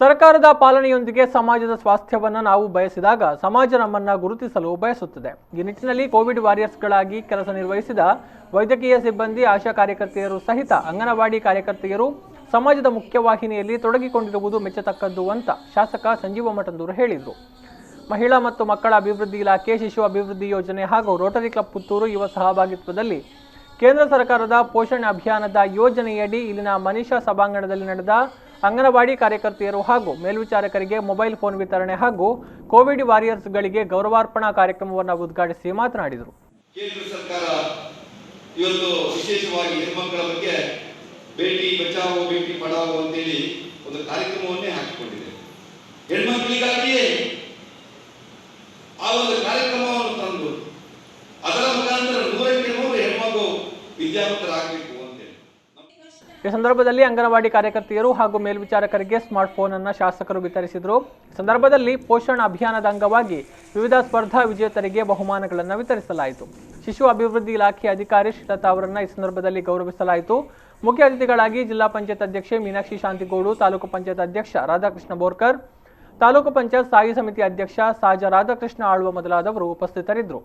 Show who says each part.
Speaker 1: ಸರ್ಕಾರದ ಪಾಲನೆಯೊಂದಿಗೆ ಸಮಾಜದ ಸ್ವಾಸ್ಥ್ಯವನ್ನು ನಾವು ಬಯಸಿದಾಗ ಸಮಾಜ ನಮ್ಮನ್ನು ಗುರುತಿಸಲು ಬಯಸುತ್ತದೆ. ಈ ನಿಟ್ಟಿನಲ್ಲಿ ಕೋವಿಡ್ ವಾರಿಯರ್ಸ್ಗಳಾಗಿ ಕೆಲಸ ನಿರ್ವಹಿಸಿದ ವೈದ್ಯಕೀಯ ಸಿಬ್ಬಂದಿ, ಆಶಾ ಕಾರ್ಯಕರ್ತೆಯರು ಸಹಿತ ಅಂಗನವಾಡಿ ಕಾರ್ಯಕರ್ತೆಯರು ಸಮಾಜದ ಮುಖ್ಯವಾಹಿನಿಯಲ್ಲಿ ತೊಡಗಿಕೊಂಡಿರುವುದು ಮೆಚ್ಚತಕ್ಕದ್ದು ಅಂತ ಶಾಸಕ ಸಂಜೀವ ಮಠಂದೂರು ಹೇಳಿದರು. ಮಹಿಳಾ ಮತ್ತು ಮಕ್ಕಳ ಅಭಿವೃದ್ಧಿ ಇಲಾಖೆ, ಶಿಶು ಅಭಿವೃದ್ಧಿ ಯೋಜನೆ ಹಾಗೂ ರೋಟರಿ ಕ್ಲಬ್ ಪುತ್ತೂರು ಯುವ ಸಹಭಾಗಿತ್ವದಲ್ಲಿ ಕೇಂದ್ರ ಸರ್ಕಾರದ ಪೋಷಣ್ ಅಭಿಯಾನದ ಯೋಜನೆಯಡಿ ಇಲ್ಲಿನ ಮನೀಷಾ ಸಭಾಂಗಣದಲ್ಲಿ ನಡೆದ ಅಂಗನವಾಡಿ ಕಾರ್ಯಕರ್ತೆಯರು ಹಾಗೂ ಮೇಲ್ವಿಚಾರಕರಿಗೆ ಮೊಬೈಲ್ ಫೋನ್ ವಿತರಣೆ ಹಾಗೂ ಕೋವಿಡ್ ವಾರಿಯರ್ಸ್ಗಳಿಗೆ ಗೌರವಾರ್ಪಣಾ ಕಾರ್ಯಕ್ರಮವನ್ನು ಉದ್ಘಾಟಿಸಿ ಮಾತನಾಡಿದರು.
Speaker 2: ಕೇಂದ್ರ ಸರ್ಕಾರ ಇವತ್ತು ವಿಶೇಷವಾಗಿ ಹೆಣ್ಮಕ್ಕಳ ಬಗ್ಗೆ ಬೇಟಿ ಬಚಾವೋ ಬೇಟಿ ಪಢಾವೋ ಅಂತೇಳಿ ಒಂದು ಕಾರ್ಯಕ್ರಮವನ್ನೇ ಹಾಕಿಕೊಂಡಿದೆ. ಹೆಣ್ಮಕ್ಕಳಿಗಾಗಿಯೇ ಆ ಒಂದು ಕಾರ್ಯಕ್ರಮವನ್ನು ತಂದು ಅದರ ಮುಖಾಂತರ 100ಕ್ಕೆ 100 ಹೆಣ್ಮಗು ವಿದ್ಯಾವಂತರಾಗಬೇಕು ಅಂತೇಳಿ.
Speaker 1: ಈ ಸಂದರ್ಭದಲ್ಲಿ ಅಂಗನವಾಡಿ ಕಾರ್ಯಕರ್ತೆಯರು ಹಾಗೂ ಮೇಲ್ವಿಚಾರಕರಿಗೆ ಸ್ಮಾರ್ಟ್ ಫೋನ್ ಅನ್ನು ಶಾಸಕರು ವಿತರಿಸಿದರು. ಈ ಸಂದರ್ಭದಲ್ಲಿ ಪೋಷಣ್ ಅಭಿಯಾನದ ಅಂಗವಾಗಿ ವಿವಿಧ ಸ್ಪರ್ಧಾ ವಿಜೇತರಿಗೆ ಬಹುಮಾನಗಳನ್ನು ವಿತರಿಸಲಾಯಿತು. ಶಿಶು ಅಭಿವೃದ್ಧಿ ಇಲಾಖೆ ಅಧಿಕಾರಿ ಶ್ರೀಲತಾ ಅವರನ್ನು ಈ ಸಂದರ್ಭದಲ್ಲಿ ಗೌರವಿಸಲಾಯಿತು. ಮುಖ್ಯ ಅತಿಥಿಗಳಾಗಿ ಜಿಲ್ಲಾ ಪಂಚಾಯತ್ ಅಧ್ಯಕ್ಷೆ ಮೀನಾಕ್ಷಿ ಶಾಂತಿಗೌಡು, ತಾಲೂಕು ಪಂಚಾಯತ್ ಅಧ್ಯಕ್ಷ ರಾಧಾಕೃಷ್ಣ ಬೋರ್ಕರ್, ತಾಲೂಕು ಪಂಚಾಯತ್ ಸ್ಥಾಯಿ ಸಮಿತಿ ಅಧ್ಯಕ್ಷ ಸಾಜ ರಾಧಾಕೃಷ್ಣ ಆಳ್ವ ಮೊದಲಾದವರು ಉಪಸ್ಥಿತರಿದ್ದರು.